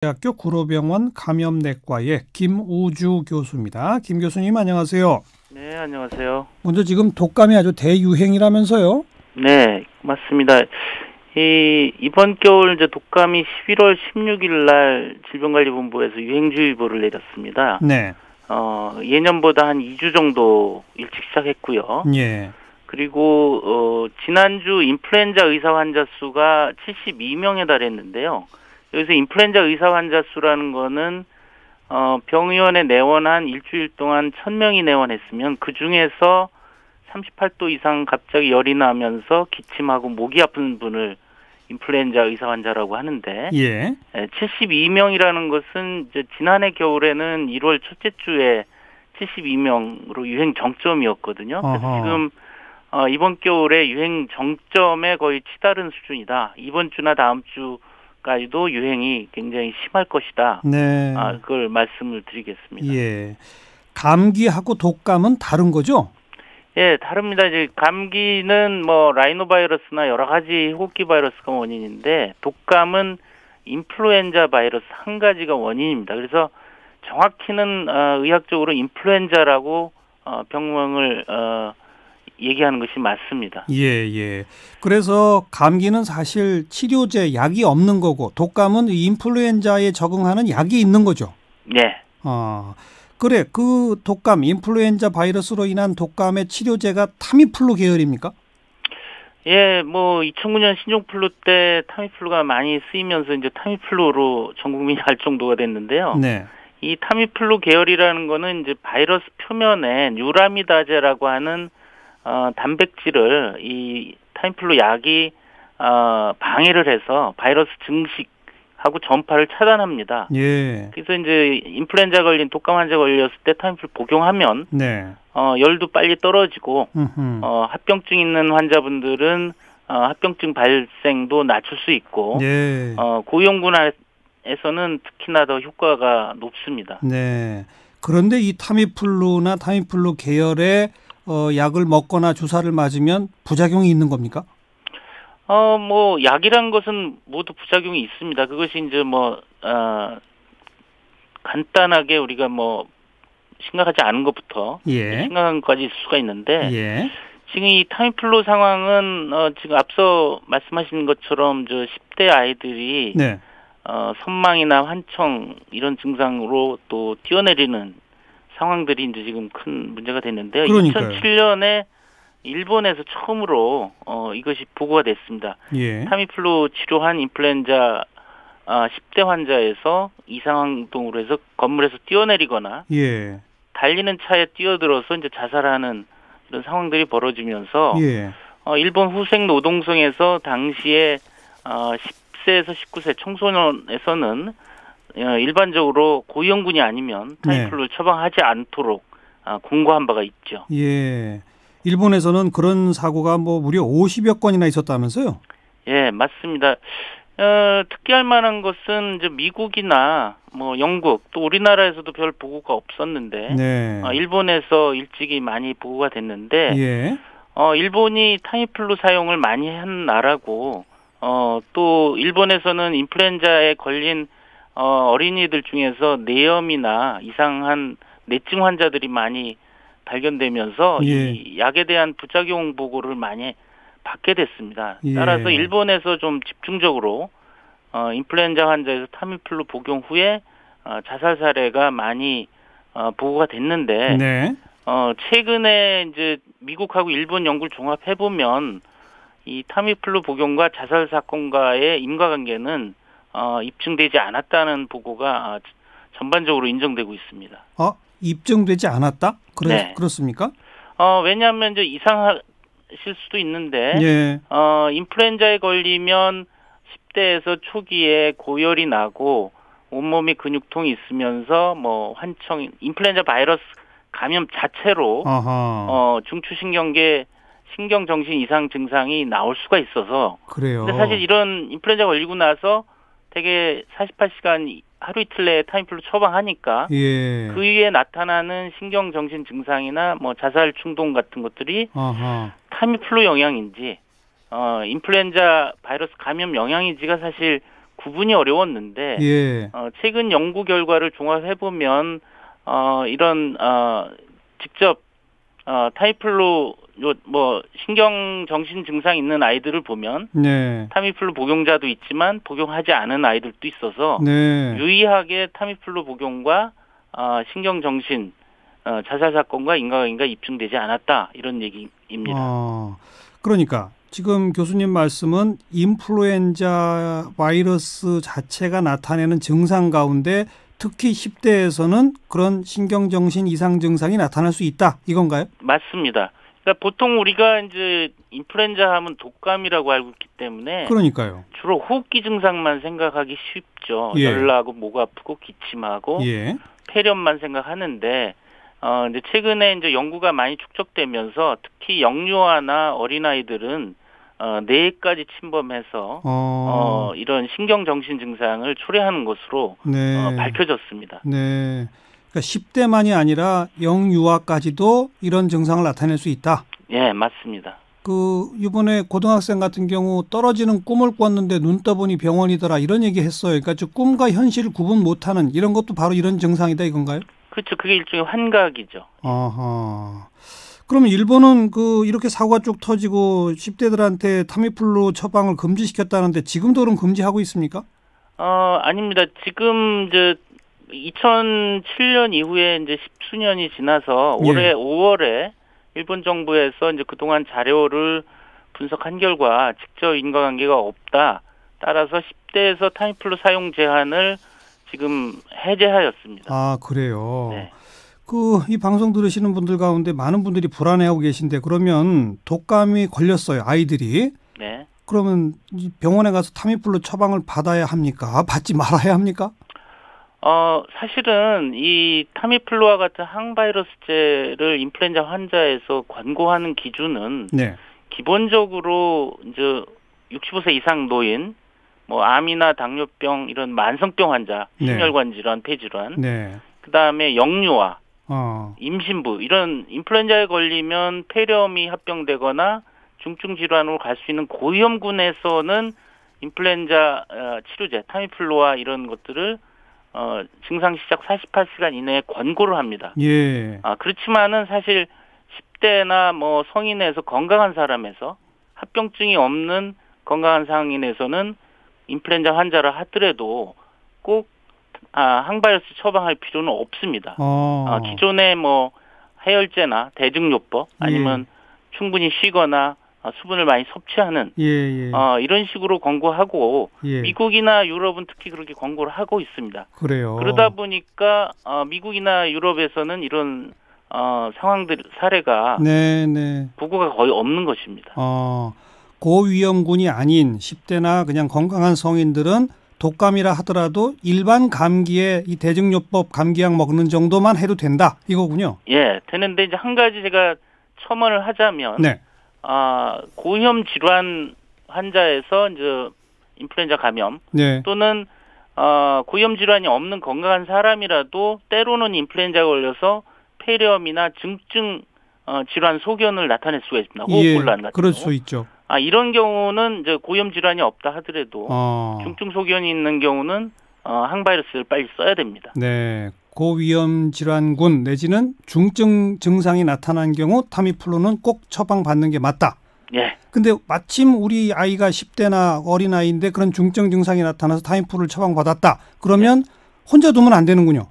대학교 구로병원 감염내과의 김우주 교수입니다. 김 교수님 안녕하세요. 네, 안녕하세요. 먼저 지금 독감이 아주 대유행이라면서요? 네, 맞습니다. 이번 겨울 이제 독감이 11월 16일 날 질병관리본부에서 유행주의보를 내렸습니다. 네. 예년보다 한 2주 정도 일찍 시작했고요. 예. 그리고 지난주 인플루엔자 의사 환자 수가 72명에 달했는데요. 여기서 인플루엔자 의사 환자 수라는 거는 병의원에 내원한 일주일 동안 1,000명이 내원했으면 그 중에서 38도 이상 갑자기 열이 나면서 기침하고 목이 아픈 분을 인플루엔자 의사 환자라고 하는데, 예. 72명이라는 것은 이제 지난해 겨울에는 1월 첫째 주에 72명으로 유행 정점이었거든요. 그래서 지금 이번 겨울에 유행 정점에 거의 치달은 수준이다. 이번 주나 다음 주까지도 유행이 굉장히 심할 것이다. 네. 그걸 말씀을 드리겠습니다. 예. 감기하고 독감은 다른 거죠? 예, 다릅니다. 이제 감기는 뭐 라이노바이러스나 여러 가지 호흡기 바이러스가 원인인데, 독감은 인플루엔자 바이러스 한 가지가 원인입니다. 그래서 정확히는 의학적으로 인플루엔자라고 병명을 얘기하는 것이 맞습니다. 예. 그래서 감기는 사실 치료제, 약이 없는 거고, 독감은 인플루엔자에 적응하는 약이 있는 거죠? 네. 그래, 그 독감, 인플루엔자 바이러스로 인한 독감의 치료제가 타미플루 계열입니까? 예, 뭐 2009년 신종플루 때 타미플루가 많이 쓰이면서 이제 타미플루로 전 국민이 알 정도가 됐는데요. 네. 이 타미플루 계열이라는 거는 이제 바이러스 표면에 뉴라미다제라고 하는 단백질을 이 타미플루 약이 방해를 해서 바이러스 증식하고 전파를 차단합니다. 예. 그래서 이제 인플루엔자 걸린 독감 환자 걸렸을 때 타미플루 복용하면 네. 열도 빨리 떨어지고 합병증 있는 환자분들은 합병증 발생도 낮출 수 있고 네. 고위험군에서는 특히나 더 효과가 높습니다. 네. 그런데 이 타미플루나 타미플루 계열의 약을 먹거나 주사를 맞으면 부작용이 있는 겁니까? 뭐 약이란 것은 모두 부작용이 있습니다. 그것이 이제 간단하게 우리가 심각하지 않은 것부터 심각한 것까지 있을 수가 있는데, 지금 이 타미플루 상황은 지금 앞서 말씀하신 것처럼 10대 아이들이 선망이나 환청 이런 증상으로 또 뛰어내리는 상황들이 이제 지금 큰 문제가 됐는데요. 그러니까요. 2007년에 일본에서 처음으로 이것이 보고가 됐습니다. 타미플루 치료한 인플루엔자 10대 환자에서 이상행동으로 해서 건물에서 뛰어내리거나 달리는 차에 뛰어들어서 이제 자살하는 이런 상황들이 벌어지면서 일본 후생 노동성에서 당시에 10세에서 19세 청소년에서는 일반적으로 고위험군이 아니면 타미플루를 처방하지 않도록 공고한 바가 있죠. 예. 일본에서는 그런 사고가 무려 50여 건이나 있었다면서요? 예, 맞습니다. 특기할 만한 것은 이제 미국이나 영국 또 우리나라에서도 별 보고가 없었는데 일본에서 일찍이 많이 보고가 됐는데 일본이 타미플루 사용을 많이 한 나라고 또 일본에서는 인플루엔자에 걸린 어린이들 중에서 뇌염이나 이상한 뇌증 환자들이 많이 발견되면서 이 약에 대한 부작용 보고를 많이 받게 됐습니다. 따라서 일본에서 좀 집중적으로 인플루엔자 환자에서 타미플루 복용 후에 자살 사례가 많이 보고가 됐는데 최근에 이제 미국하고 일본 연구를 종합해 보면 이 타미플루 복용과 자살 사건과의 인과관계는 입증되지 않았다는 보고가 전반적으로 인정되고 있습니다. 입증되지 않았다? 그렇습니까? 왜냐하면 이제 이상하실 수도 있는데 인플루엔자에 걸리면 10대에서 초기에 고열이 나고 온몸이 근육통이 있으면서 환청, 인플루엔자 바이러스 감염 자체로 중추신경계 신경정신 이상 증상이 나올 수가 있어서. 그래요. 근데 사실 이런 인플루엔자 걸리고 나서 되게 48시간 하루 이틀 내에 타미플루 처방하니까 그 위에 나타나는 신경정신 증상이나 자살 충동 같은 것들이 타미플루 영향인지 인플루엔자 바이러스 감염 영향인지가 사실 구분이 어려웠는데 예. 최근 연구 결과를 종합해 보면 이런 직접 타미플루 뭐 신경 정신 증상 있는 아이들을 보면 네. 타미플루 복용자도 있지만 복용하지 않은 아이들도 있어서 네. 유의하게 타미플루 복용과 신경 정신 자살 사건과 인과관계가 입증되지 않았다 이런 얘기입니다. 그러니까 지금 교수님 말씀은 인플루엔자 바이러스 자체가 나타내는 증상 가운데 특히 10대에서는 그런 신경정신 이상 증상이 나타날 수 있다 이건가요? 맞습니다. 그러니까 보통 우리가 이제 인플루엔자 하면 독감이라고 알고 있기 때문에 그러니까요. 주로 호흡기 증상만 생각하기 쉽죠. 예. 열나고 목 아프고 기침하고 예. 폐렴만 생각하는데 이제 최근에 이제 연구가 많이 축적되면서 특히 영유아나 어린아이들은 뇌까지 침범해서 이런 신경정신 증상을 초래하는 것으로 네. 밝혀졌습니다. 네. 그러니까 10대만이 아니라 영유아까지도 이런 증상을 나타낼 수 있다. 예, 맞습니다. 이번에 고등학생 같은 경우 떨어지는 꿈을 꿨는데 눈 떠보니 병원이더라 이런 얘기 했어요. 그러니까 즉 꿈과 현실을 구분 못하는 이런 것도 바로 이런 증상이다 이건가요? 그렇죠. 그게 일종의 환각이죠. 아하. 그러면 일본은 이렇게 사고가 쭉 터지고 10대들한테 타미플루 처방을 금지시켰다는데 지금도 그럼 금지하고 있습니까? 아닙니다. 지금 이제 2007년 이후에 이제 10수년이 지나서 올해 5월에 일본 정부에서 이제 그동안 자료를 분석한 결과 직접 인과관계가 없다. 따라서 10대에서 타미플루 사용 제한을 지금 해제하였습니다. 아, 그래요. 네. 이 방송 들으시는 분들 가운데 많은 분들이 불안해하고 계신데 그러면 독감이 걸렸어요, 아이들이. 네. 그러면 병원에 가서 타미플루 처방을 받아야 합니까? 받지 말아야 합니까? 사실은 이 타미플루와 같은 항바이러스제를 인플루엔자 환자에서 권고하는 기준은 네. 기본적으로 이제 65세 이상 노인, 뭐 암이나 당뇨병 이런 만성병 환자, 심혈관 질환, 폐질환, 네. 그다음에 영유아, 임신부 이런 인플루엔자에 걸리면 폐렴이 합병되거나 중증 질환으로 갈 수 있는 고위험군에서는 인플루엔자 치료제, 타미플루와 이런 것들을 증상 시작 48시간 이내에 권고를 합니다. 예. 그렇지만은 사실 10대나 뭐 성인에서 건강한 사람에서 합병증이 없는 건강한 상인에서는 인플루엔자 환자라 하더라도 꼭 항바이러스 처방할 필요는 없습니다. 기존의 뭐 해열제나 대증요법 아니면 충분히 쉬거나 수분을 많이 섭취하는 이런 식으로 권고하고 미국이나 유럽은 특히 그렇게 권고를 하고 있습니다. 그래요. 그러다 보니까 미국이나 유럽에서는 이런 사례가 보고가 거의 없는 것입니다. 고위험군이 아닌 10대나 그냥 건강한 성인들은 독감이라 하더라도 일반 감기에 이 대증요법 감기약 먹는 정도만 해도 된다 이거군요. 예, 되는데 이제 한 가지 제가 첨언을 하자면 고위험 질환 환자에서 이제 인플루엔자 감염 또는 고위험 질환이 없는 건강한 사람이라도 때로는 인플루엔자가 걸려서 폐렴이나 중증 질환 소견을 나타낼 수가 있습니다. 호흡곤란 같은 그럴 수 있죠. 이런 경우는 이제 고위험 질환이 없다 하더라도 중증 소견이 있는 경우는 항바이러스를 빨리 써야 됩니다. 네, 고위험 질환군 내지는 중증 증상이 나타난 경우 타미플루는 꼭 처방받는 게 맞다. 예. 근데 마침 우리 아이가 10대나 어린아이인데 그런 중증 증상이 나타나서 타미플루를 처방받았다. 그러면 혼자 두면 안 되는군요.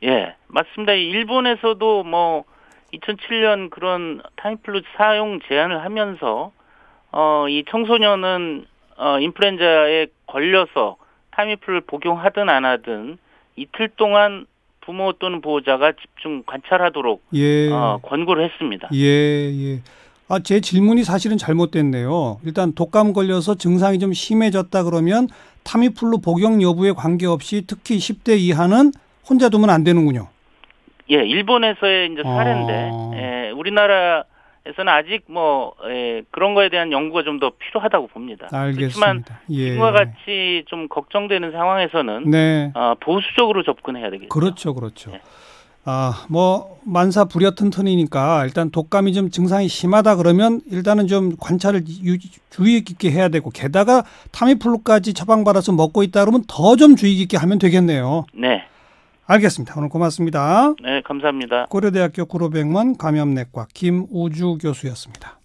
예, 맞습니다. 일본에서도 뭐 2007년 그런 타미플루 사용 제한을 하면서 이 청소년은 인플루엔자에 걸려서 타미플루를 복용하든 안 하든 이틀 동안 부모 또는 보호자가 집중 관찰하도록 권고를 했습니다. 예. 제 질문이 사실은 잘못됐네요. 일단 독감 걸려서 증상이 좀 심해졌다 그러면 타미플루 복용 여부에 관계없이 특히 10대 이하는 혼자 두면 안 되는군요. 예, 일본에서의 이제 사례인데 우리나라에서는 아직 그런 거에 대한 연구가 좀 더 필요하다고 봅니다. 알겠습니다. 그렇지만 지금과 같이 좀 걱정되는 상황에서는 보수적으로 접근해야 되겠죠. 그렇죠. 뭐 만사 불여튼튼이니까 일단 독감이 좀 증상이 심하다 그러면 일단은 좀 관찰을 주의 깊게 해야 되고, 게다가 타미플루까지 처방받아서 먹고 있다 그러면 더 좀 주의 깊게 하면 되겠네요. 네. 알겠습니다. 오늘 고맙습니다. 네, 감사합니다. 고려대학교 구로병원 감염내과 김우주 교수였습니다.